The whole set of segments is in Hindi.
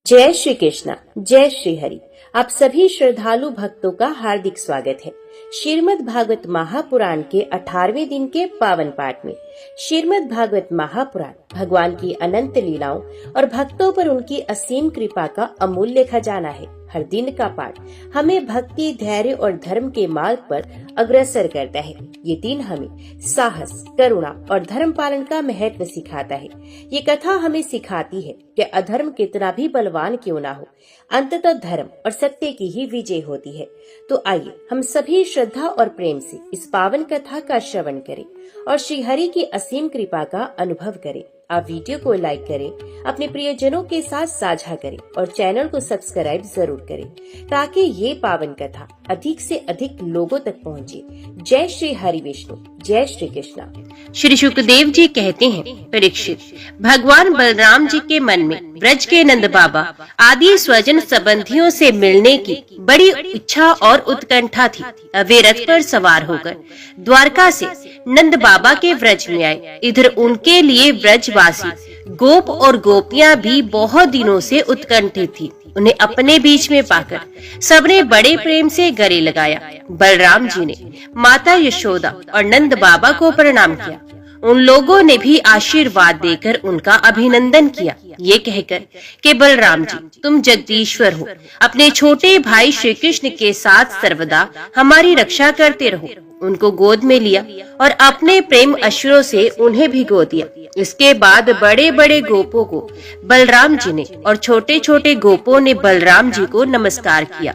जय श्री कृष्णा, जय श्री हरि। आप सभी श्रद्धालु भक्तों का हार्दिक स्वागत है श्रीमद् भागवत महापुराण के 18वें दिन के पावन पाठ में। श्रीमद् भागवत महापुराण भगवान की अनंत लीलाओं और भक्तों पर उनकी असीम कृपा का अमूल्य खजाना है। हर दिन का पाठ हमें भक्ति, धैर्य और धर्म के मार्ग पर अग्रसर करता है। ये दिन हमें साहस, करुणा और धर्म पालन का महत्व सिखाता है। ये कथा हमें सिखाती है कि अधर्म कितना भी बलवान क्यों ना हो, अंततः धर्म और सत्य की ही विजय होती है। तो आइए हम सभी श्रद्धा और प्रेम से इस पावन कथा का श्रवण करें और श्री हरि की असीम कृपा का अनुभव करें। आप वीडियो को लाइक करें, अपने प्रियजनों के साथ साझा करें और चैनल को सब्सक्राइब जरूर करें ताकि ये पावन कथा अधिक से अधिक लोगों तक पहुंचे। जय श्री हरि विष्णु, जय श्री कृष्णा। श्री शुकदेव जी कहते हैं, परीक्षित, भगवान बलराम जी के मन में ब्रज के नंद बाबा आदि स्वजन संबंधियों से मिलने की बड़ी इच्छा और उत्कंठा थी। वे रथ पर सवार होकर द्वारका से नंद बाबा के व्रज में आए। इधर उनके लिए व्रजवासी गोप और गोपियां भी बहुत दिनों से उत्कंठित थी। उन्हें अपने बीच में पाकर सबने बड़े प्रेम से गले लगाया। बलराम जी ने माता यशोदा और नंद बाबा को प्रणाम किया। उन लोगों ने भी आशीर्वाद देकर उनका अभिनंदन किया, ये कहकर कि बलराम जी, तुम जगदीश्वर हो, अपने छोटे भाई श्री कृष्ण के साथ सर्वदा हमारी रक्षा करते रहो। उनको गोद में लिया और अपने प्रेम अश्रुओं से उन्हें भिगो दिया। इसके बाद बड़े बड़े गोपों को बलराम जी ने और छोटे छोटे गोपों ने बलराम जी को नमस्कार किया।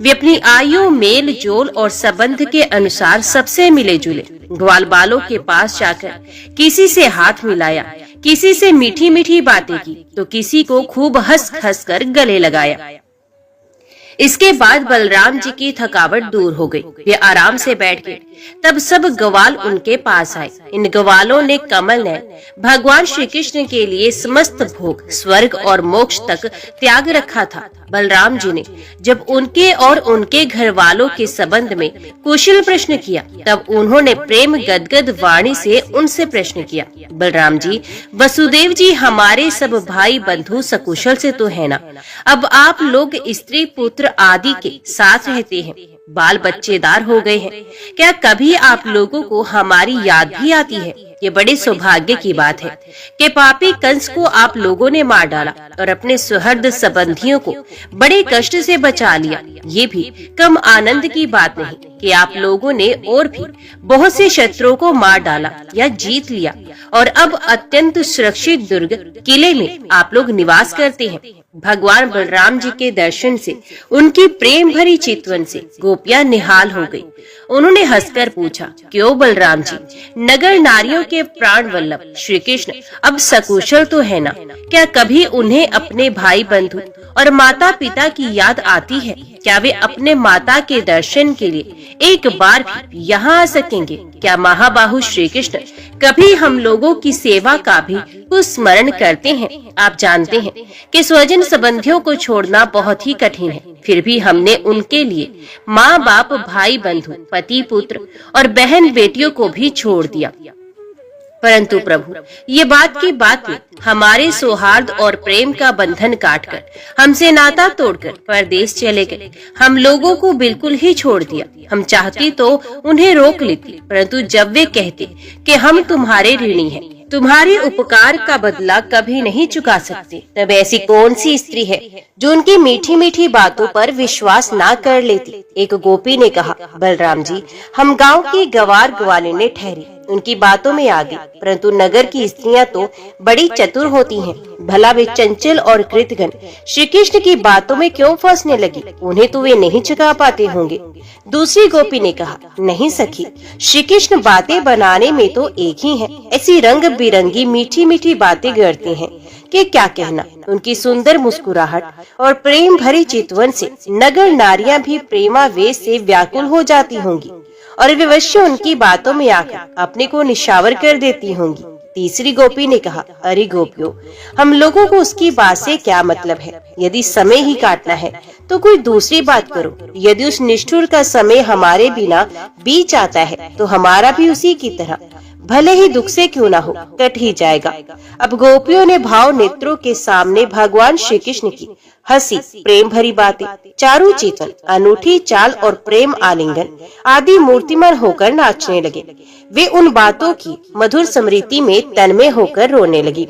वे अपनी आयु, मेल जोल और संबंध के अनुसार सबसे मिले जुले। ग्वाल बालों के पास जाकर किसी से हाथ मिलाया, किसी से मीठी मीठी बातें की तो किसी को खूब हंस हंस कर गले लगाया। इसके बाद बलराम जी की थकावट दूर हो गई। वे आराम से बैठ गए। तब सब ग्वाल उनके पास आए। इन ग्वालों ने कमल नयन भगवान श्री कृष्ण के लिए समस्त भोग, स्वर्ग और मोक्ष तक त्याग रखा था। बलराम जी ने जब उनके और उनके घर वालों के संबंध में कुशल प्रश्न किया, तब उन्होंने प्रेम गदगद वाणी से उनसे प्रश्न किया, बलराम जी, वसुदेव जी हमारे सब भाई बंधु सकुशल से तो है ना? अब आप लोग स्त्री पुत्र आदि के साथ रहते हैं, बाल बच्चेदार हो गए हैं। क्या कभी आप लोगों को हमारी याद भी आती है? ये बड़े सौभाग्य की बात है कि पापी कंस को आप लोगों ने मार डाला और अपने सुहृद संबंधियों को बड़े कष्ट से बचा लिया। ये भी कम आनंद की बात नहीं कि आप लोगों ने और भी बहुत से शत्रुओं को मार डाला या जीत लिया और अब अत्यंत सुरक्षित दुर्ग किले में आप लोग निवास करते हैं। भगवान बलराम जी के दर्शन से, उनकी प्रेम भरी चितवन से गोपियां निहाल हो गई। उन्होंने हंसकर पूछा, क्यों बलराम जी, नगर नारियों के प्राण वल्लभ श्री कृष्ण अब सकुशल तो है ना? क्या कभी उन्हें अपने भाई बंधु और माता पिता की याद आती है? क्या वे अपने माता के दर्शन के लिए एक बार भी यहाँ आ सकेंगे? क्या महाबाहु श्री कृष्ण कभी हम लोगों की सेवा का भी कुछ स्मरण करते हैं? आप जानते हैं कि स्वजन संबंधियों को छोड़ना बहुत ही कठिन है, फिर भी हमने उनके लिए माँ बाप, भाई बंधु, पति पुत्र और बहन बेटियों को भी छोड़ दिया। परंतु प्रभु, ये बात की बात में हमारे सौहार्द और प्रेम का बंधन काटकर, हमसे नाता तोड़कर परदेश चले गए। हम लोगों को बिल्कुल ही छोड़ दिया। हम चाहती तो उन्हें रोक लेती, परंतु जब वे कहते कि हम तुम्हारे ऋणी हैं, तुम्हारे उपकार का बदला कभी नहीं चुका सकते, तब ऐसी कौन सी स्त्री है जो उनकी मीठी मीठी बातों पर विश्वास ना कर लेती? एक गोपी ने कहा, बलराम जी, हम गांव की गवार ग्वालिनें ठहरी, उनकी बातों में आ गई, परंतु नगर की स्त्रियां तो बड़ी चतुर होती हैं। भला वे चंचल और कृतघ्न श्री कृष्ण की बातों में क्यों फंसने लगी? उन्हें तो वे नहीं चुका पाते होंगे। दूसरी गोपी ने कहा, नहीं सखी, श्री कृष्ण बातें बनाने में तो एक ही हैं। ऐसी रंग बिरंगी मीठी मीठी बातें करते हैं कि क्या कहना। उनकी सुंदर मुस्कुराहट और प्रेम भरी चितवन से नगर नारियां भी प्रेमावेश से व्याकुल हो जाती होंगी और विवश उनकी बातों में आकर अपने को निशावर कर देती होंगी। तीसरी गोपी ने कहा, अरे गोपियों, हम लोगों को उसकी बात से क्या मतलब है? यदि समय ही काटना है तो कोई दूसरी बात करो। यदि उस निष्ठुर का समय हमारे बिना बीत जाता है तो हमारा भी उसी की तरह भले ही दुख से क्यों ना हो, कट ही जाएगा। अब गोपियों ने भाव नेत्रों के सामने भगवान श्री कृष्ण की हंसी, प्रेम भरी बातें, चारु चेतन, अनूठी चाल और प्रेम आलिंगन आदि मूर्तिमान होकर नाचने लगे। वे उन बातों की मधुर स्मृति में तन्मय होकर रोने लगी।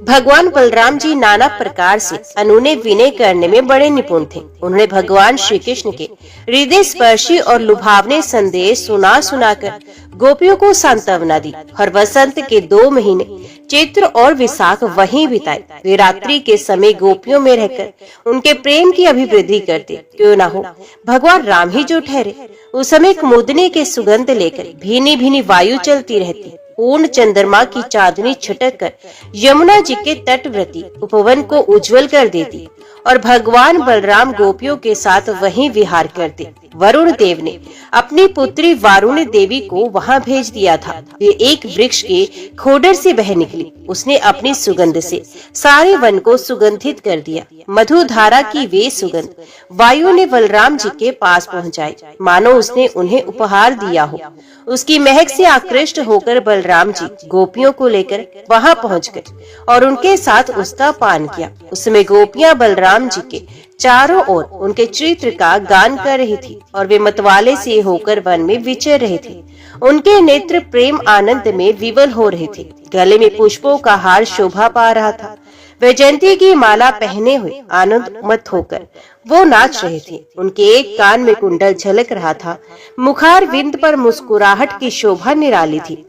भगवान बलराम जी नाना प्रकार से अनूने विनय करने में बड़े निपुण थे। उन्होंने भगवान श्री कृष्ण के हृदय स्पर्शी और लुभावने संदेश सुना सुनाकर गोपियों को सांत्वना दी और वसंत के 2 महीने चैत्र और विशाख वहीं बिताए। वे रात्रि के समय गोपियों में रहकर उनके प्रेम की अभिवृद्धि करते। क्यों ना हो, भगवान राम ही जो ठहरे। उस समय कुमुदनी के सुगंध लेकर भीनी भीनी वायु चलती रहती। पूर्ण चंद्रमा की चांदनी छिटक कर यमुना जी के तटवर्ती उपवन को उज्जवल कर देती और भगवान बलराम गोपियों के साथ वहीं विहार करते। वरुण देव ने अपनी पुत्री वारुणी देवी को वहां भेज दिया था। वे एक वृक्ष के खोडर से बह निकली। उसने अपनी सुगंध से सारे वन को सुगंधित कर दिया। मधु धारा की वे सुगंध वायु ने बलराम जी के पास पहुंचाई, मानो उसने उन्हें उपहार दिया हो। उसकी महक से आकृष्ट होकर बलराम जी गोपियों को लेकर वहां पहुंच गए और उनके साथ उसका पान किया। उसमें गोपियां बलराम जी के चारों ओर उनके चरित्र का गान कर रही थी और वे मतवाले से होकर वन में विचर रहे थे। उनके नेत्र प्रेम आनंद में विवल हो रहे थे। गले में पुष्पों का हार शोभा पा रहा था। वैजयंती की माला पहने हुए आनंद मत होकर वो नाच रहे थे। उनके एक कान में कुंडल झलक रहा था। मुखार विंद पर मुस्कुराहट की शोभा निराली थी।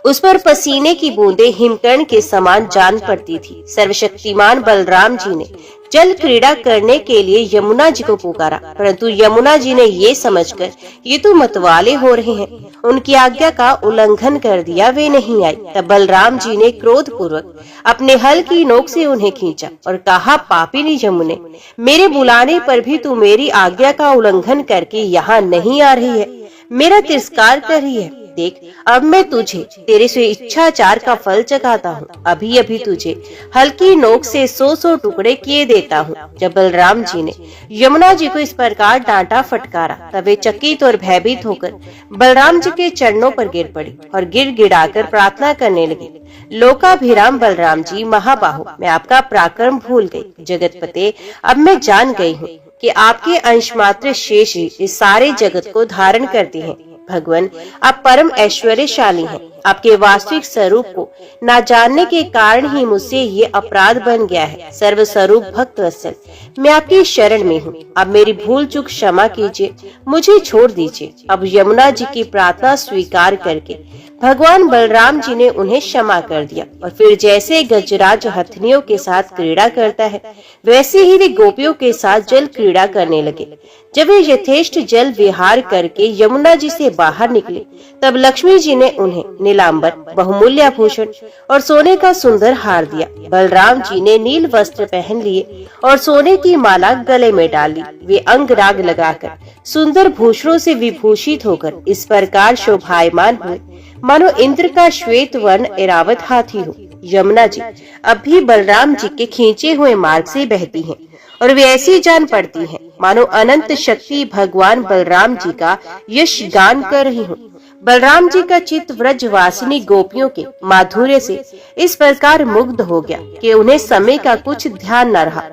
उस पर पसीने की बूंदें हिमकर्ण के समान जान पड़ती थी। सर्वशक्तिमान बलराम जी ने जल क्रीड़ा करने के लिए यमुना जी को पुकारा, परंतु यमुना जी ने ये समझकर ये तो मतवाले हो रहे हैं, उनकी आज्ञा का उल्लंघन कर दिया, वे नहीं आई। तब बलराम जी ने क्रोध पूर्वक अपने हल की नोक से उन्हें खींचा और कहा, पापिनी यमुने, मेरे बुलाने पर भी तू मेरी आज्ञा का उल्लंघन करके यहाँ नहीं आ रही है, मेरा तिरस्कार कर रही है। देख, अब मैं तुझे तेरे से इच्छाचार का फल चखाता हूँ। अभी अभी तुझे हल्की नोक से 100 टुकड़े किए देता हूँ। जब बलराम जी ने यमुना जी को इस प्रकार डांटा फटकारा, तब वे चकित और भयभीत होकर बलराम जी के चरणों पर गिर पड़ी और गिड़गिड़ाकर प्रार्थना करने लगी। लोकाभिराम बलराम जी महाबाहो, मैं आपका पराक्रम भूल गई। जगतपते, अब मैं जान गई हूँ कि आपके अंश मात्र शेष ही इस सारे जगत को धारण करते हैं। भगवान, आप परम ऐश्वर्यशाली हैं। आपके वास्तविक स्वरूप को न जानने के कारण ही मुझसे ये अपराध बन गया है। सर्व स्वरूप भक्त वत्सल, मैं आपकी शरण में हूँ। अब मेरी भूल चूक क्षमा कीजिए, मुझे छोड़ दीजिए। अब यमुना जी की प्रार्थना स्वीकार करके भगवान बलराम जी ने उन्हें क्षमा कर दिया और फिर जैसे गजराज हथनियों के साथ क्रीड़ा करता है, वैसे ही वे गोपियों के साथ जल क्रीड़ा करने लगे। जब वे यथेष्ट जल विहार करके यमुना जी से बाहर निकले, तब लक्ष्मी जी ने उन्हें नीलांबर, बहुमूल्य आभूषण और सोने का सुंदर हार दिया। बलराम जी ने नील वस्त्र पहन लिए और सोने की माला गले में डाल ली। वे अंग राग लगाकर सुंदर भूषणों से विभूषित होकर इस प्रकार शोभायमान हुए, मानो इंद्र का श्वेत वर्ण ऐरावत हाथी हो। यमुना जी अब भी बलराम जी के खींचे हुए मार्ग से बहती हैं और वे ऐसी जान पड़ती हैं मानो अनंत शक्ति भगवान बलराम जी का यश गान कर रही हूँ। बलराम जी का चित्त व्रजवासिनी गोपियों के माधुर्य से इस प्रकार मुग्ध हो गया कि उन्हें समय का कुछ ध्यान न रहा।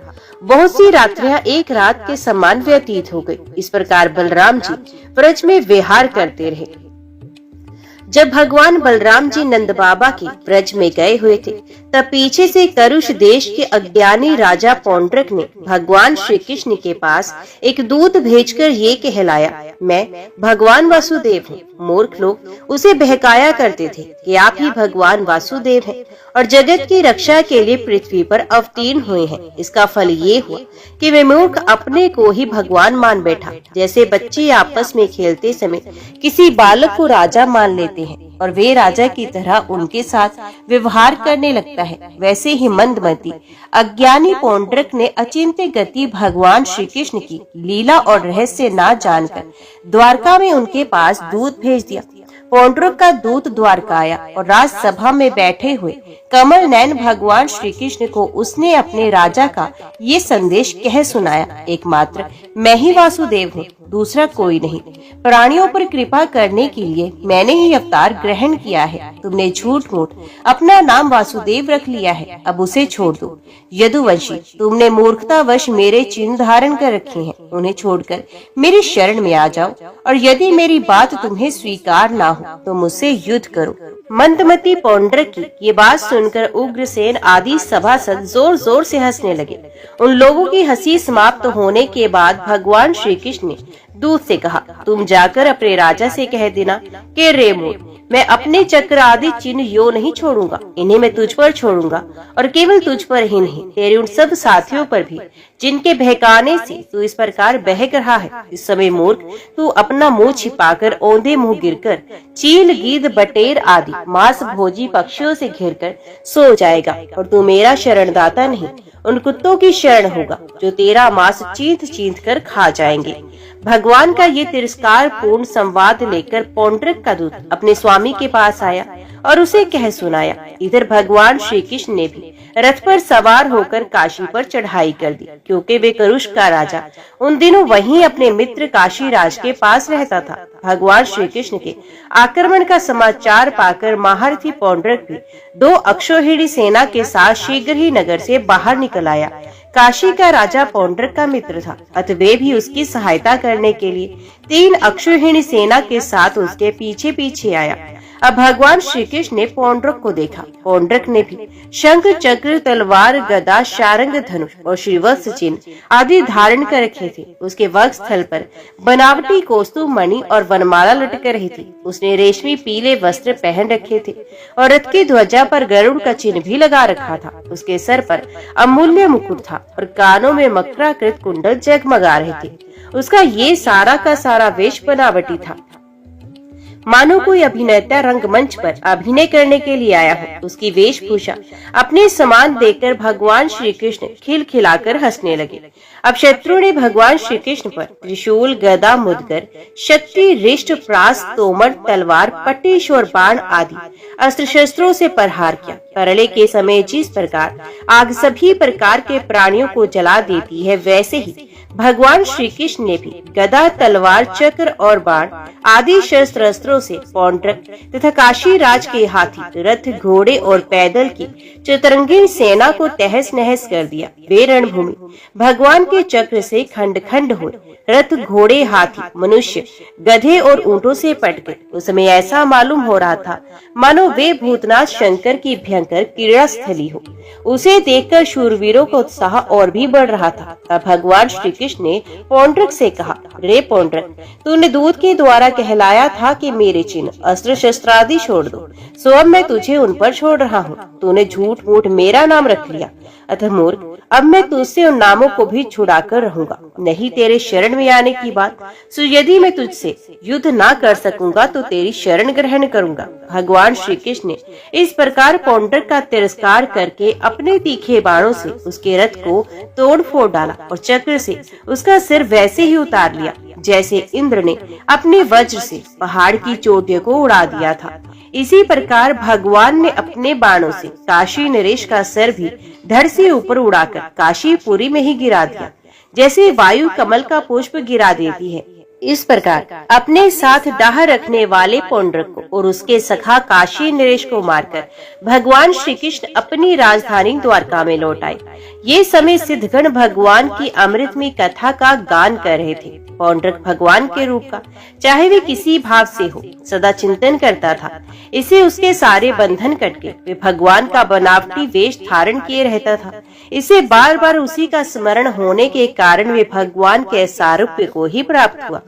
बहुत सी रात्रियां एक रात के समान व्यतीत हो गई। इस प्रकार बलराम जी व्रज में विहार करते रहे। जब भगवान बलराम जी नंद बाबा के ब्रज में गए हुए थे, तब पीछे से करुष देश के अज्ञानी राजा पौंड्रक ने भगवान श्री कृष्ण के पास एक दूत भेजकर ये कहलाया, मैं भगवान वासुदेव हूँ। मूर्ख लोग उसे बहकाया करते थे कि आप ही भगवान वासुदेव हैं और जगत की रक्षा के लिए पृथ्वी पर अवतीर्ण हुए हैं। इसका फल ये हुआ कि वे मूर्ख अपने को ही भगवान मान बैठा। जैसे बच्चे आपस में खेलते समय किसी बालक को राजा मान लेते हैं और वे राजा की तरह उनके साथ व्यवहार करने लगता है, वैसे ही मंदमती अज्ञानी पौंड्रक ने अचिंत्य गति भगवान श्री कृष्ण की लीला और रहस्य ना जानकर द्वारका में उनके पास दूत भेज दिया। पौंड्रक का दूत द्वारका आया और राजसभा में बैठे हुए कमल नयन भगवान श्री कृष्ण को उसने अपने राजा का ये संदेश कह सुनाया। एकमात्र मैं ही वासुदेव हूँ, दूसरा कोई नहीं। प्राणियों पर कृपा करने के लिए मैंने ही अवतार ग्रहण किया है। तुमने झूठ मूठ अपना नाम वासुदेव रख लिया है, अब उसे छोड़ दो। यदुवंशी, तुमने मूर्खतावश मेरे चिन्ह धारण कर रखे हैं, उन्हें छोड़कर मेरी शरण में आ जाओ, और यदि मेरी बात तुम्हें स्वीकार ना हो तो मुझसे युद्ध करो। मंदमती पौंड्रक की ये बात सुनकर उग्रसेन आदि सभासद जोर जोर से हंसने लगे। उन लोगों की हंसी समाप्त होने के बाद भगवान श्री कृष्ण ने दूत से कहा, तुम जाकर अपने राजा से कह देना कि रे मूर्ख, मैं अपने चक्र आदि चिन्ह यो नहीं छोड़ूंगा, इन्हें मैं तुझ पर छोड़ूंगा, और केवल तुझ पर ही नहीं, तेरे उन सब साथियों पर भी जिनके बहकाने से तू इस प्रकार बहक रहा है। इस समय मूर्ख, तू अपना मुंह छिपाकर औंधे मुंह गिरकर चील, गीद, बटेर आदि मांस भोजी पक्षियों से घिरकर सो जाएगा, और तू मेरा शरणदाता नहीं, उन कुत्तों की शरण होगा जो तेरा मांस चींथ चींथ कर खा जाएंगे। भगवान का ये तिरस्कार पूर्ण संवाद लेकर पौंड्रक का दूत अपने स्वामी के पास आया और उसे कह सुनाया। इधर भगवान श्री कृष्ण ने भी रथ पर सवार होकर काशी पर चढ़ाई कर दी, क्योंकि वे करुष का राजा उन दिनों वहीं अपने मित्र काशी राज के पास रहता था। भगवान श्री कृष्ण के आक्रमण का समाचार पाकर महारथी पौंड्रक भी 2 अक्षौहिणी सेना के साथ शीघ्र ही नगर से बाहर निकल आया। काशी का राजा पौंड्रक का मित्र था, अतः वे भी उसकी सहायता करने के लिए 3 अक्षौहिणी सेना के साथ उसके पीछे पीछे आया। अब भगवान श्री कृष्ण ने पौंड्रक को देखा। पौंड्रक ने भी शंख, चक्र, तलवार, गदा, शारंग, धनुष और श्रीवत्स चिन्ह आदि धारण कर रखे थे। उसके वक्षस्थल पर बनावटी कौस्तुभ मणि और वनमाला लटक रही थी। उसने रेशमी पीले वस्त्र पहन रखे थे और रथ की ध्वजा पर गरुड़ का चिन्ह भी लगा रखा था। उसके सर पर अमूल्य मुकुट था और कानों में मकराकृत कुंडल जगमगा रहे थे। उसका ये सारा का सारा वेश बनावटी था, मानो कोई अभिनेता रंगमंच पर अभिनय करने के लिए आया हो। उसकी वेशभूषा अपने समान देखकर भगवान श्री कृष्ण खिलखिलाकर हंसने लगे। अब शत्रु ने भगवान श्री कृष्ण पर त्रिशूल, गदा, मुदगर, शक्ति, रिष्ट, प्रास, तोमर, तलवार, पट्टिश और बाण आदि अस्त्र शस्त्रों से प्रहार किया। प्रलय के समय जिस प्रकार आग सभी प्रकार के प्राणियों को जला देती है, वैसे ही भगवान श्री कृष्ण ने भी गदा, तलवार, चक्र और बाण आदि शस्त्र अस्त्रों से पौंड्रक तथा काशी राज के हाथी, रथ, घोड़े और पैदल की चतुरंगी सेना को तहस नहस कर दिया। वे रणभूमि भगवान के चक्र से खंड खंड हुए। रथ, घोड़े, हाथी, मनुष्य, गधे और ऊंटों से पट गए। उस समय ऐसा मालूम हो रहा था मानो वे भूतनाथ शंकर की भयंकर क्रीड़ा स्थली हो। उसे देखकर शूरवीरों का उत्साह और भी बढ़ रहा था। अब भगवान श्री कृष्ण ने पौंड्रक से कहा, रे पौंड्रक, तूने दूत के द्वारा कहलाया था कि मेरे चिन्ह, अस्त्र शस्त्र आदि छोड़ दो, सो अब मैं तुझे उन पर छोड़ रहा हूँ। तूने झूठ मूठ मेरा नाम रख लिया, अतः मूर्ख, अब मैं तुझसे उन नामों को भी छुड़ा कर रहूंगा। नहीं तेरे शरण में आने की बात, सो यदि मैं तुझसे युद्ध ना कर सकूंगा तो तेरी शरण ग्रहण करूंगा। भगवान श्री कृष्ण ने इस प्रकार पौंड्रक का तिरस्कार करके अपने तीखे बाणों से उसके रथ को तोड़ फोड़ डाला और चक्र से उसका सिर वैसे ही उतार लिया जैसे इंद्र ने अपने वज्र से पहाड़ की चोटियों को उड़ा दिया था। इसी प्रकार भगवान ने अपने बाणों से काशी नरेश का सिर भी धड़ से ऊपर उड़ाकर काशीपुरी में ही गिरा दिया, जैसे वायु कमल का पुष्प गिरा देती है। इस प्रकार अपने साथ डाह रखने वाले पौंड्रक को और उसके सखा काशी नरेश को मारकर भगवान श्री कृष्ण अपनी राजधानी द्वारका में लौट आए। ये समय सिद्धगण भगवान की अमृतमयी कथा का गान कर रहे थे। पौंड्रक भगवान के रूप का, चाहे वे किसी भाव से हो, सदा चिंतन करता था। इसे उसके सारे बंधन कटके वे भगवान का बनावटी वेश धारण किए रहता था। इसे बार बार उसी का स्मरण होने के कारण वे भगवान के सारूप्य को ही प्राप्त हुआ।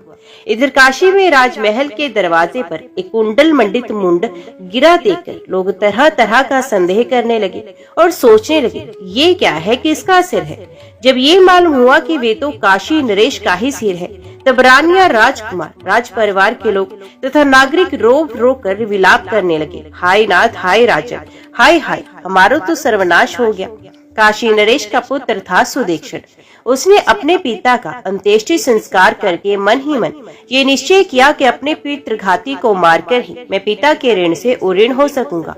इधर काशी में राजमहल के दरवाजे पर एक कुंडल मंडित मुंड गिरा देखकर लोग तरह तरह का संदेह करने लगे और सोचने लगे, ये क्या है, किसका सिर है। जब ये मालूम हुआ कि वे तो काशी नरेश का ही सिर है, तब रानिया, राजकुमार, राज परिवार के लोग तथा नागरिक रो रो कर विलाप करने लगे, हाय नाथ, हाय राजन, हाय हाय, हमारा तो सर्वनाश हो गया। काशी नरेश का पुत्र था सुदीक्षण। उसने अपने पिता का अंत्येष्टि संस्कार करके मन ही मन ये निश्चय किया कि अपने पितृघाती को मारकर ही मैं पिता के ऋण से उऋण हो सकूंगा।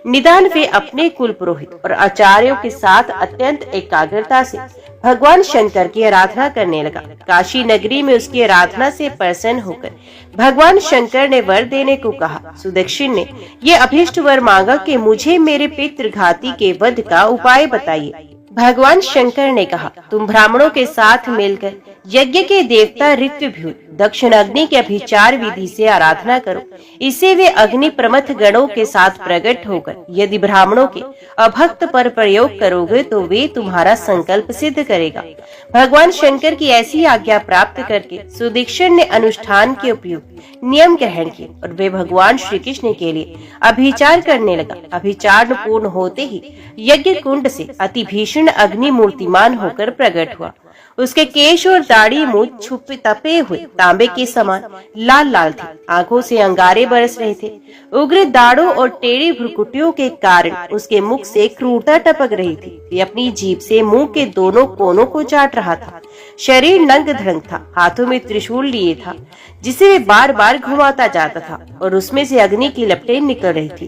निदान वे अपने कुल पुरोहित और आचार्यों के साथ अत्यंत एकाग्रता से भगवान शंकर की आराधना करने लगा। काशी नगरी में उसकी आराधना से प्रसन्न होकर भगवान शंकर ने वर देने को कहा। सुदक्षिण ने ये अभीष्ट वर मांगा कि मुझे मेरे पितृघाती के वध का उपाय बताइए। भगवान शंकर ने कहा, तुम ब्राह्मणों के साथ मिलकर यज्ञ के देवता ऋत्विभूत दक्षिण अग्नि के अभिचार विधि से आराधना करो। इससे वे अग्नि प्रमथ गणों के साथ प्रकट होकर यदि ब्राह्मणों के अभक्त पर प्रयोग करोगे तो वे तुम्हारा संकल्प सिद्ध करेगा। भगवान शंकर की ऐसी आज्ञा प्राप्त करके सुदीक्षण ने अनुष्ठान के उपयुक्त नियम ग्रहण किए और वे भगवान श्री कृष्ण के लिए अभिचार करने लगा। अभिचार पूर्ण होते ही यज्ञ कुंड से अति भीषण अग्नि मूर्तिमान होकर प्रकट हुआ। उसके केश और दाढ़ी मुंह छुपे तपे हुए तांबे के समान लाल लाल थे। आंखों से अंगारे बरस रहे थे। उग्र दाढ़ों और टेढ़ी भ्रुकुटियों के कारण उसके मुख से क्रूरता टपक रही थी। वे अपनी जीभ से मुंह के दोनों कोनों को चाट रहा था। शरीर नंग धड़ंग था। हाथों में त्रिशूल लिए था जिसे वे बार बार घुमाता जाता था और उसमें से अग्नि की लपटें निकल रही थी।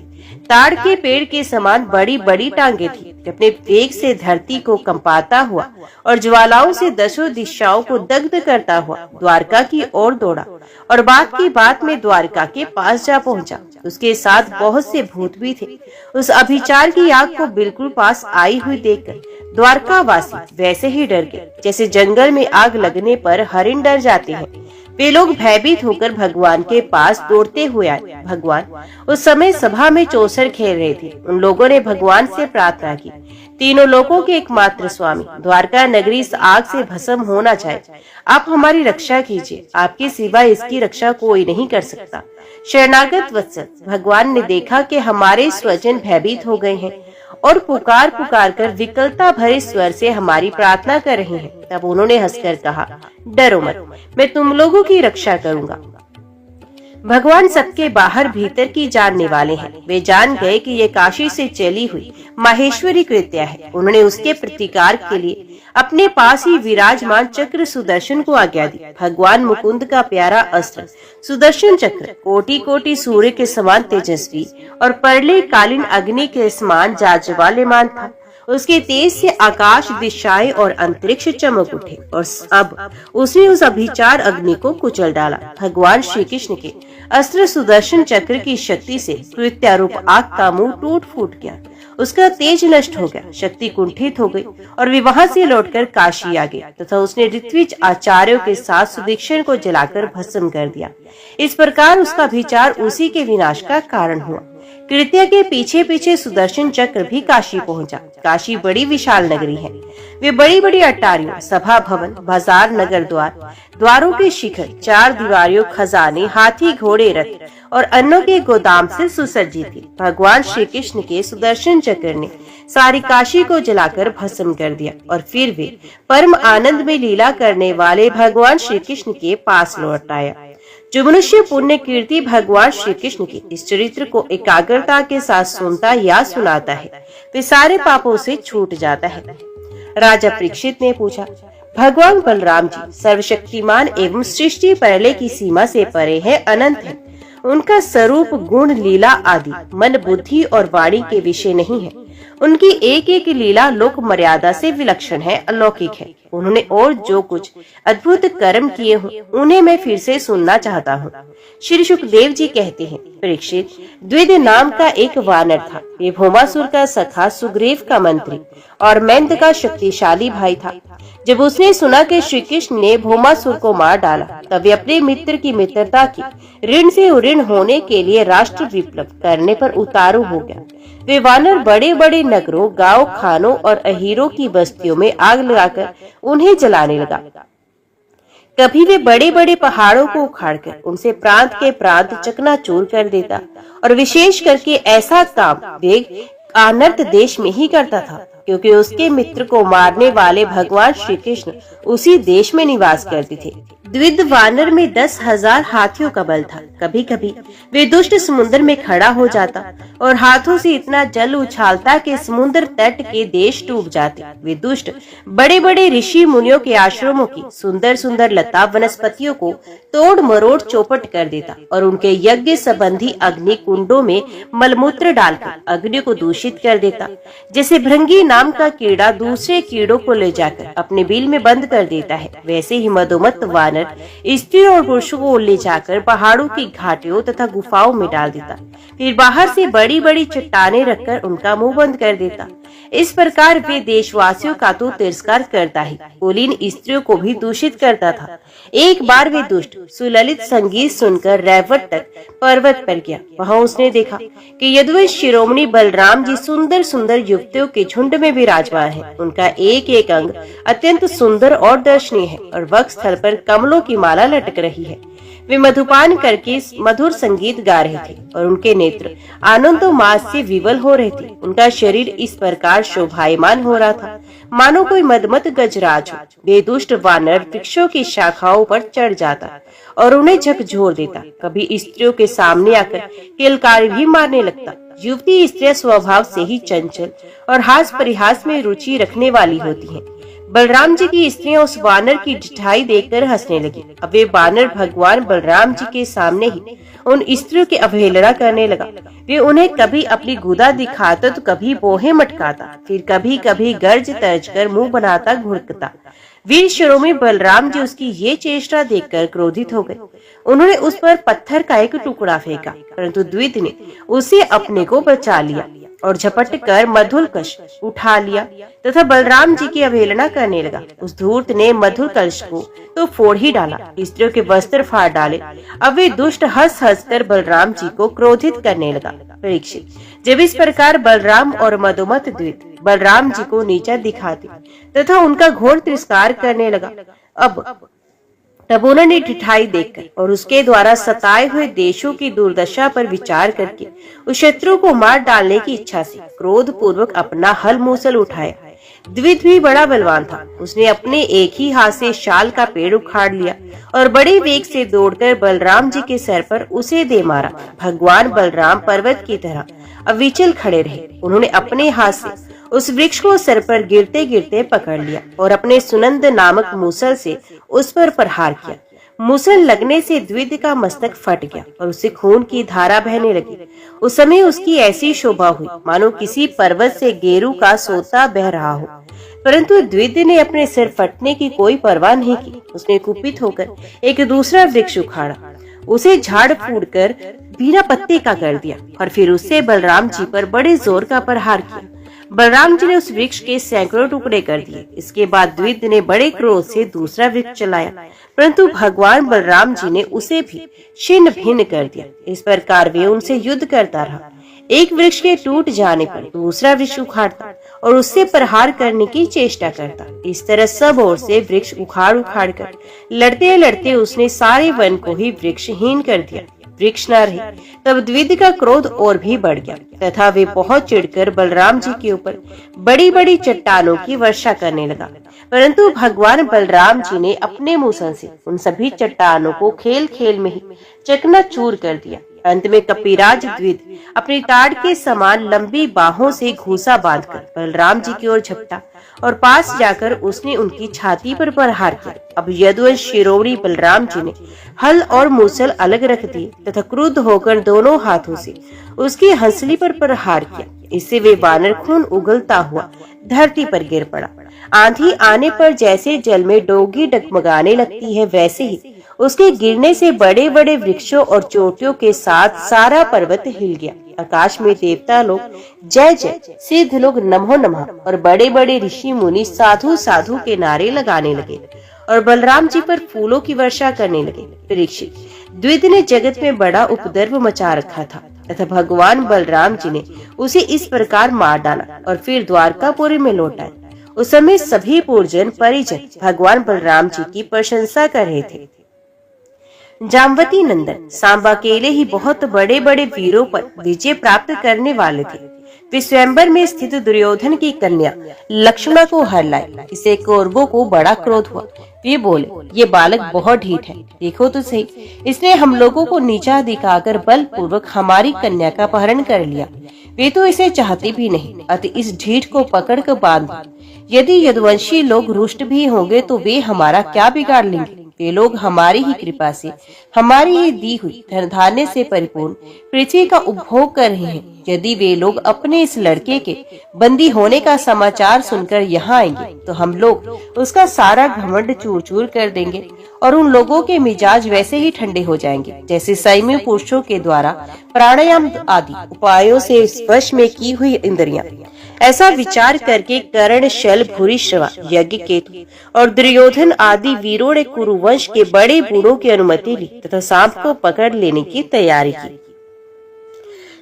ताड़ के पेड़ के समान बड़ी बड़ी टांगे थी। अपने वेग से धरती को कंपाता हुआ और ज्वालाओं से दसों दिशाओं को दग्ध करता हुआ द्वारका की ओर दौड़ा और बात की बात में द्वारका के पास जा पहुंचा। उसके साथ बहुत से भूत भी थे। उस अभिचार की आग को बिल्कुल पास आई हुई देखकर द्वारका वासी वैसे ही डर गए जैसे जंगल में आग लगने पर हरिण डर जाते हैं। वे लोग भयभीत होकर भगवान के पास दौड़ते हुए आए। भगवान उस समय सभा में चौसर खेल रहे थे। उन लोगों ने भगवान से प्रार्थना की, तीनों लोगों के एकमात्र स्वामी, द्वारका नगरी इस आग से भस्म होना चाहे, आप हमारी रक्षा कीजिए। आपके सिवा इसकी रक्षा कोई नहीं कर सकता। शरणागत वत्सल, भगवान ने देखा कि हमारे स्वजन भयभीत हो गए हैं और पुकार पुकार कर विकलता भरे स्वर से हमारी प्रार्थना कर रहे हैं। तब उन्होंने हंसकर कहा, डरो मत, मैं तुम लोगों की रक्षा करूंगा। भगवान सबके बाहर भीतर की जानने वाले हैं। वे जान गए कि ये काशी से चली हुई माहेश्वरी कृत्या है। उन्होंने उसके प्रतिकार के लिए अपने पास ही विराजमान चक्र सुदर्शन को आज्ञा दी। भगवान मुकुंद का प्यारा अस्त्र सुदर्शन चक्र कोटि कोटि सूर्य के समान तेजस्वी और परले कालीन अग्नि के समान जाज्वल्यमान था। उसके तेज से आकाश, दिशाएं और अंतरिक्ष चमक उठे और अब उसने उस अभिचार अग्नि को कुचल डाला। भगवान श्री कृष्ण के अस्त्र सुदर्शन चक्र की शक्ति से कृत्यारूप आग का मुंह टूट फूट गया। उसका तेज नष्ट हो गया, शक्ति कुंठित हो गई और वे वहां से लौटकर काशी आ गए तथा उसने ऋत्विज आचार्यों के साथ सुदीक्षण को जलाकर भस्म कर दिया। इस प्रकार उसका विचार उसी के विनाश का कारण हुआ। कृत्या के पीछे पीछे सुदर्शन चक्र भी काशी पहुंचा। काशी बड़ी विशाल नगरी है। वे बड़ी बड़ी अट्टारियों, सभा भवन, बाजार, नगर द्वार, द्वारों के शिखर, चार दीवारियों, खजाने, हाथी, घोड़े, रथ और अन्नों के गोदाम से सुसज्जित थी। भगवान श्री कृष्ण के सुदर्शन चक्र ने सारी काशी को जलाकर भस्म कर दिया और फिर वे परम आनंद में लीला करने वाले भगवान श्री कृष्ण के पास लौट आया। जो मनुष्य पुण्य कीर्ति भगवान श्री कृष्ण के इस चरित्र को एकाग्रता के साथ सुनता या सुनाता है, वे सारे पापों से छूट जाता है। राजा परीक्षित ने पूछा, भगवान बलराम जी सर्वशक्तिमान एवं सृष्टि पहले की सीमा से परे है, अनंत है। उनका स्वरूप, गुण, लीला आदि मन, बुद्धि और वाणी के विषय नहीं है। उनकी एक एक लीला लोक मर्यादा से विलक्षण है, अलौकिक है। उन्होंने और जो कुछ अद्भुत कर्म किए हों, उन्हें मैं फिर से सुनना चाहता हूँ। श्री सुखदेव जी कहते हैं, परीक्षित, द्विद नाम का एक वानर था। ये भौमासुर का सखा, सुग्रीव का मंत्री और मैंद का शक्तिशाली भाई था। जब उसने सुना कि श्री कृष्ण ने भौमासुर को मार डाला, तब वे अपने मित्र की मित्रता की ऋण से ऋण होने के लिए राष्ट्र विप्लव करने पर उतारू हो गया। वे वानर बड़े बड़े नगरों, गांव, खानों और अहीरों की बस्तियों में आग लगाकर उन्हें जलाने लगा। कभी वे बड़े बड़े पहाड़ों को उखाड़कर उनसे प्रांत के प्रांत चकनाचूर कर देता और विशेष करके ऐसा काम वे आनर्त देश में ही करता था, क्योंकि उसके मित्र को मारने वाले भगवान श्री कृष्ण उसी देश में निवास करते थे। द्विध वानर में 10,000 हाथियों का बल था। कभी कभी वे दुष्ट समुद्र में खड़ा हो जाता और हाथों से इतना जल उछालता कि समुद्र तट के देश डूब जाते। वे दुष्ट बड़े बड़े ऋषि मुनियों के आश्रमों की सुंदर सुंदर लता वनस्पतियों को तोड़ मरोड़ चौपट कर देता और उनके यज्ञ संबंधी अग्नि कुंडों में मलमूत्र डालकर अग्नि को दूषित कर देता। जैसे भृंगी नाम का कीड़ा दूसरे कीड़ों को ले जाकर अपने बिल में बंद कर देता है, वैसे ही मधुमत वानर स्त्री और पुरुषों को ले जाकर पहाड़ों की घाटियों तथा गुफाओं में डाल देता। फिर बाहर से बड़ी बड़ी चट्टानें रखकर उनका मुंह बंद कर देता। इस प्रकार वे देशवासियों का तो तिरस्कार करता ही कुलीन स्त्रियों को भी दूषित करता था। एक बार वे दुष्ट सुललित संगीत सुनकर रैवत तक पर्वत पर गया। वहाँ उसने देखा कि यदुवंश शिरोमणि बलराम जी सुंदर सुंदर युवतियों के झुंड में विराजमान है। उनका एक एक अंग अत्यंत सुंदर और दर्शनीय है और वक्ष स्थल पर कमलों की माला लटक रही है। वे मधुपान करके मधुर संगीत गा रहे थे और उनके नेत्र आनंदोन्माद से विवल हो रहे थे। उनका शरीर इस प्रकार शोभायमान हो रहा था मानो कोई मदमत गजराज हो। वे दुष्ट वानर वृक्षों की शाखाओं पर चढ़ जाता और उन्हें झकझोर देता। कभी स्त्रियों के सामने आकर किलकारी भी मारने लगता। युवती स्त्रियां स्वभाव से ही चंचल और हास परिहास में रुचि रखने वाली होती हैं। बलराम जी की स्त्रियां उस वानर की ढिठाई देखकर हंसने लगी। अब वे वानर भगवान बलराम जी के सामने ही उन स्त्रियों की अवहेलना करने लगा। वे उन्हें कभी अपनी गुदा दिखाता तो कभी बोहे मटकाता, फिर कभी कभी गर्ज तर्ज कर मुंह बनाता घुड़कता। वीर शिरोमणि बलराम जी उसकी ये चेष्टा देखकर क्रोधित हो गए। उन्होंने उस पर पत्थर का एक टुकड़ा फेंका, परंतु द्विध ने उसे अपने को बचा लिया और झपट कर मधुर कलश उठा लिया तथा बलराम जी की अवहेलना करने लगा। उस धूर्त ने मधुर कलश को तो फोड़ ही डाला, स्त्रियों के वस्त्र फाड़ डाले। अब वे दुष्ट हंस हंस कर बलराम जी को क्रोधित करने लगा। परीक्षित, जब इस प्रकार बलराम और मधुमत द्वित बलराम जी को नीचा दिखाते तथा उनका घोर तिरस्कार करने लगा, तब उन्होंने ढिठाई देखकर और उसके द्वारा सताए हुए देशों की दुर्दशा पर विचार करके उस शत्रु को मार डालने की इच्छा से क्रोध पूर्वक अपना हल मूसल उठाया। द्विध भी बड़ा बलवान था। उसने अपने एक ही हाथ से शाल का पेड़ उखाड़ लिया और बड़े वेग से दौड़कर बलराम जी के सर पर उसे दे मारा। भगवान बलराम पर्वत की तरह अविचल खड़े रहे। उन्होंने अपने हाथ से उस वृक्ष को सर पर गिरते गिरते पकड़ लिया और अपने सुनंद नामक मूसल से उस पर प्रहार किया। मूसल लगने से द्विध का मस्तक फट गया और उससे खून की धारा बहने लगी। उस समय उसकी ऐसी शोभा हुई मानो किसी पर्वत से गेरू का सोता बह रहा हो, परंतु द्विध ने अपने सिर फटने की कोई परवाह नहीं की। उसने कुपित होकर एक दूसरा वृक्ष उखाड़ा, उसे झाड़ फूड़ कर बिना पत्ते का कर दिया और फिर उससे बलराम जी पर बड़े जोर का प्रहार किया। बलराम जी ने उस वृक्ष के सैकड़ों टुकड़े कर दिए। इसके बाद द्विध ने बड़े क्रोध से दूसरा वृक्ष चलाया, परंतु भगवान बलराम जी ने उसे भी छिन्न भिन्न कर दिया। इस प्रकार वे उनसे युद्ध करता रहा। एक वृक्ष के टूट जाने पर दूसरा वृक्ष उखाड़ता और उससे प्रहार करने की चेष्टा करता। इस तरह सब ओर से वृक्ष उखाड़ उखाड़ कर लड़ते लड़ते उसने सारे वन को ही वृक्षहीन कर दिया। वृक्ष न रहे तब द्विध का क्रोध और भी बढ़ गया तथा वे बहुत चिढ़कर बलराम जी के ऊपर बड़ी बड़ी चट्टानों की वर्षा करने लगा, परंतु भगवान बलराम जी ने अपने मूसल से उन सभी चट्टानों को खेल खेल में ही चकनाचूर कर दिया। अंत में कपिराज द्विध अपनी ताड़ के समान लंबी बाहों से घूसा बांधकर बलराम जी की ओर झपटा और पास जाकर उसने उनकी छाती पर प्रहार किया। अब यदुवंश शिरोमणि बलराम जी ने हल और मूसल अलग रख दिए तथा क्रुद्ध होकर दोनों हाथों से उसकी हंसली पर प्रहार किया। इससे वे वानर खून उगलता हुआ धरती पर गिर पड़ा। आंधी आने पर जैसे जल में डोगी डगमगाने लगती है, वैसे ही उसके गिरने से बड़े बड़े वृक्षों और चोटियों के साथ सारा पर्वत हिल गया। आकाश में देवता लोग जय जय, सिद्ध लोग नमो नमः और बड़े बड़े ऋषि मुनि साधु साधु के नारे लगाने लगे और बलराम जी पर फूलों की वर्षा करने लगे। परीक्षित, द्विध ने जगत में बड़ा उपद्रव मचा रखा था तथा भगवान बलराम जी ने उसे इस प्रकार मार डाला और फिर द्वारकापुरी में लौट आए। उस समय सभी पूर्वजन परिजन भगवान बलराम जी की प्रशंसा कर रहे थे। जामवती नंदन सांबा अकेले ही बहुत बड़े बड़े वीरों पर विजय प्राप्त करने वाले थे। वे स्वयंवर में स्थित दुर्योधन की कन्या लक्ष्मणा को हर लाए। इसे कौरवों को बड़ा क्रोध हुआ। वे बोले, ये बालक बहुत ढीठ है, देखो तो सही, इसने हम लोगों को नीचा दिखाकर बलपूर्वक हमारी कन्या का अपहरण कर लिया। वे तो इसे चाहते भी नहीं, अतः इस ढीठ को पकड़ कर बांध दो। यदि यदुवंशी लोग रुष्ट भी होंगे तो वे हमारा क्या बिगाड़ लेंगे? वे लोग हमारी ही कृपा से, हमारी ही दी हुई धन धान्य से परिपूर्ण पृथ्वी का उपभोग कर रहे हैं। यदि वे लोग अपने इस लड़के के बंदी होने का समाचार सुनकर यहाँ आएंगे तो हम लोग उसका सारा घमंड चूर चूर कर देंगे और उन लोगों के मिजाज वैसे ही ठंडे हो जाएंगे जैसे संयमी पुरुषों के द्वारा प्राणायाम आदि उपायों से वश में की हुई इंद्रियां। ऐसा विचार करके कर्ण, शल, भूरिश्रवा, यज्ञकेतु और दुर्योधन आदि वीरों ने कुरुवंश के बड़े बूढ़ों की अनुमति ली तथा सांप को पकड़ लेने की तैयारी की।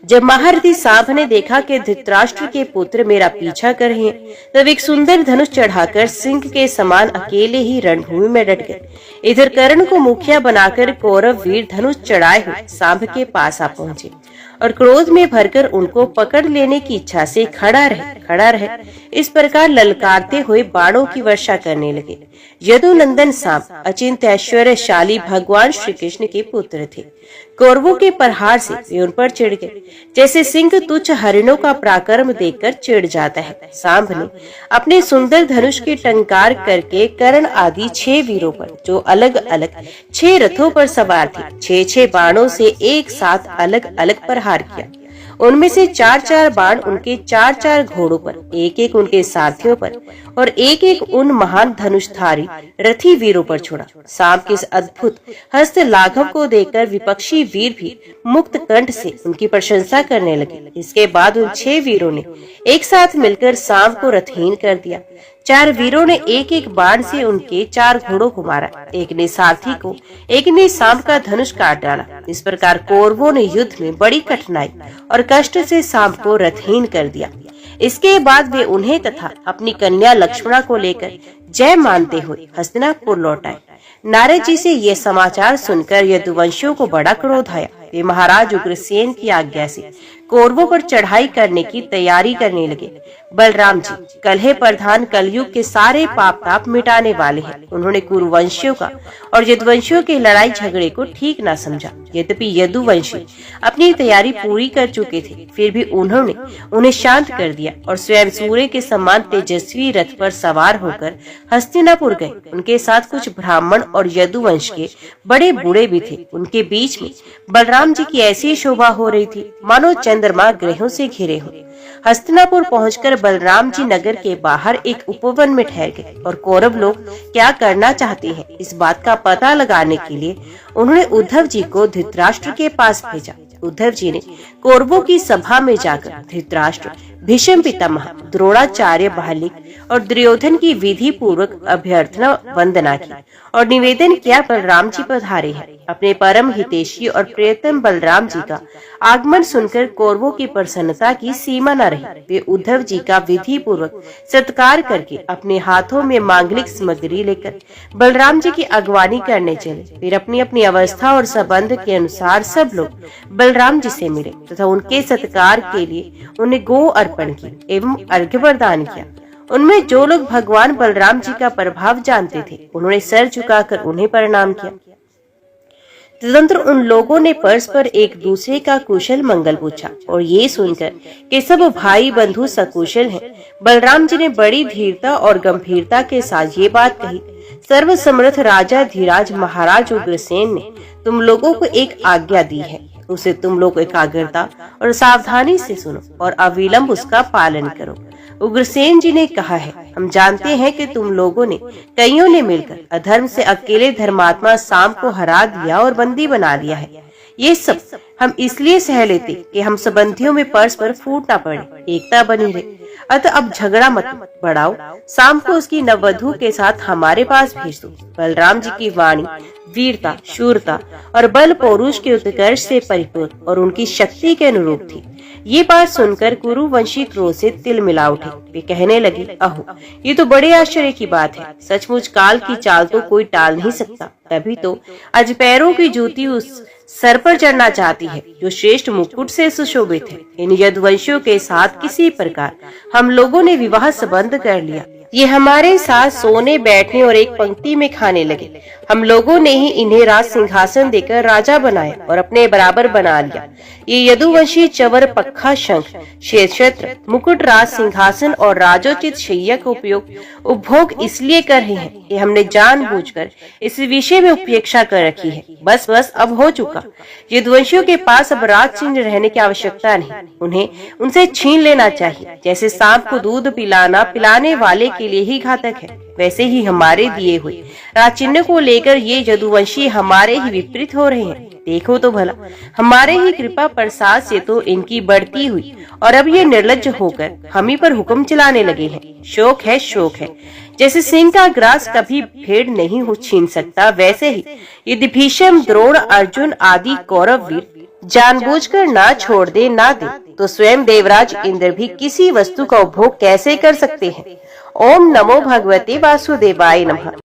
जब महारथी सांप ने देखा कि धृतराष्ट्र के पुत्र मेरा पीछा कर रहे हैं, तब एक सुंदर धनुष चढ़ाकर सिंह के समान अकेले ही रणभूमि में डट गए। इधर कर्ण को मुखिया बनाकर कौरव वीर धनुष चढ़ाए हुए सांप के पास आ पहुंचे और क्रोध में भरकर उनको पकड़ लेने की इच्छा से खड़ा रहे। इस प्रकार ललकारते हुए बाणों की वर्षा करने लगे। यदुनंदन सांप अचिंत्य ऐश्वर्यशाली भगवान श्री कृष्ण के पुत्र थे। कौरवों के प्रहार से वे उन पर चिढ़ गए, जैसे सिंह तुच्छ हरिणों का पराक्रम देखकर चिढ़ जाता है। सांप ने अपने सुंदर धनुष की टंकार करके कर्ण आदि 6 वीरों पर, जो अलग अलग 6 रथों पर सवार थे, 6 बाणों से एक साथ अलग अलग प्रहार किया। उनमें से 4 बाण उनके 4 घोड़ों पर, एक उनके सारथियों पर और एक उन महान धनुषधारी रथी वीरों पर छोड़ा। सांप के इस अद्भुत हस्त लाघव को देखकर विपक्षी वीर भी मुक्त कंठ से उनकी प्रशंसा करने लगे। इसके बाद उन 6 वीरों ने एक साथ मिलकर सांप को रथहीन कर दिया। 4 वीरों ने एक बाण से उनके 4 घोड़ों को मारा। एक ने सारथी को, एक ने सांप का धनुष काट डाला। इस प्रकार कौरवों ने युद्ध में बड़ी कठिनाई और कष्ट से सांप को रथहीन कर दिया। इसके बाद वे उन्हें तथा अपनी कन्या लक्ष्मणा को लेकर जय मानते हुए हस्तिनापुर लौट आए। नारद जी से ये समाचार सुनकर यदुवंशियों को बड़ा क्रोध आया। वे महाराज उग्रसेन की आज्ञा से कौरवों पर चढ़ाई करने की तैयारी करने लगे। बलराम जी कलह प्रधान कलयुग के सारे पाप ताप मिटाने वाले हैं। उन्होंने कुरुवंशियों का और यदुवंशियों के लड़ाई झगड़े को ठीक न समझा। यद्यपि यदुवंशी अपनी तैयारी पूरी कर चुके थे, फिर भी उन्होंने उन्हें शांत कर दिया और स्वयं सूर्य के समान तेजस्वी रथ पर सवार होकर हस्तिनापुर गए। उनके साथ कुछ ब्राह्मण और यदुवंश के बड़े बूढ़े भी थे। उनके बीच में बलराम जी की ऐसी शोभा हो रही थी मानो चंद्रमा ग्रहों से घिरे हो। हस्तिनापुर पहुंचकर बलराम जी नगर के बाहर एक उपवन में ठहर गए और कौरव लोग क्या करना चाहते हैं इस बात का पता लगाने के लिए उन्होंने उद्धव जी को धृतराष्ट्र के पास भेजा। उद्धव जी ने कौरवों की सभा में जाकर धृतराष्ट्र, भीष्म पितामह, द्रोणाचार्य, बालिक और दुर्योधन की विधि पूर्वक अभ्यर्थना वंदना की और निवेदन किया, बलराम जी पधारे हैं। अपने परम हितैषी और प्रियतम बलराम जी का आगमन सुनकर कौरवों की प्रसन्नता की सीमा न रही। वे उद्धव जी का विधि पूर्वक सत्कार करके अपने हाथों में मांगलिक सामग्री लेकर बलराम जी की अगवानी करने चले। फिर अपनी अपनी अवस्था और संबंध के अनुसार सब लोग बलराम जी से मिले तथा उनके सत्कार के लिए उन्हें गो अर्पण की एवं अर्घ्य प्रदान किया। उनमें जो लोग भगवान बलराम जी का प्रभाव जानते थे उन्होंने सर झुकाकर उन्हें प्रणाम किया। तदनंतर उन लोगों ने परस्पर एक दूसरे का कुशल मंगल पूछा और ये सुनकर कि सब भाई बंधु सकुशल हैं, बलराम जी ने बड़ी धीरता और गंभीरता के साथ ये बात कही, सर्वसमर्थ राजा धीराज महाराज उग्रसेन ने तुम लोगों को एक आज्ञा दी है, उसे तुम लोग एकाग्रता और सावधानी से सुनो और अविलंब उसका पालन करो। उग्रसेन जी ने कहा है, हम जानते हैं कि तुम लोगों ने कईयों ने मिलकर अधर्म से अकेले धर्मात्मा सांप को हरा दिया और बंदी बना लिया है। ये सब हम इसलिए सह लेते कि हम संबंधियों में परस्पर फूट ना पड़े, एकता बनी रहे। अतः अब झगड़ा मत बढ़ाओ, सांप को उसकी नववधू के साथ हमारे पास भेज दो। बलराम जी की वाणी वीरता, शूरता और बल पौरुष के उत्कर्ष से परिपूर्ण और उनकी शक्ति के अनुरूप थी। ये बात सुनकर कुरुवंशी क्रोध से तिल मिला उठे। वे कहने लगे, अहो, ये तो बड़े आश्चर्य की बात है। सचमुच काल की चाल तो कोई टाल नहीं सकता। तभी तो आज पैरों की जूती उस सर पर चढ़ना चाहती है जो श्रेष्ठ मुकुट से सुशोभित है। इन यदुवंशियों के साथ किसी प्रकार हम लोगों ने विवाह संबंध कर लिया। ये हमारे साथ सोने, बैठने और एक पंक्ति में खाने लगे। हम लोगों ने ही इन्हें राज सिंहासन देकर राजा बनाया और अपने बराबर बना लिया। ये यदुवंशी चवर, पक्खा, शंख, क्षेत्र, मुकुट, राज सिंहासन और राजोचित शैया का उपभोग इसलिए कर रहे हैं कि हमने जानबूझकर इस विषय में उपेक्षा कर रखी है। बस अब हो चुका। यदुवंशियों के पास अब राज चिन्ह रहने की आवश्यकता नहीं। उन्हें उनसे छीन लेना चाहिए। जैसे सांप को दूध पिलाना पिलाने वाले के लिए ही घातक है, वैसे ही हमारे दिए हुए राज चिन्ह को लेकर ये यदुवंशी हमारे ही विपरीत हो रहे हैं। देखो तो भला, हमारे ही कृपा प्रसाद से तो इनकी बढ़ती हुई और अब ये निर्लज्ज होकर हम ही पर हुक्म चलाने लगे हैं। शोक है, शोक है। जैसे सिंह का ग्रास कभी भेड़ नहीं छीन सकता, वैसे ही यदि भीष्म, द्रोण, अर्जुन आदि कौरव वीर जानबूझकर ना छोड़ दे ना दे तो स्वयं देवराज इंद्र भी किसी वस्तु का उपभोग कैसे कर सकते हैं। ओम नमो भगवते वासुदेवाय नमः।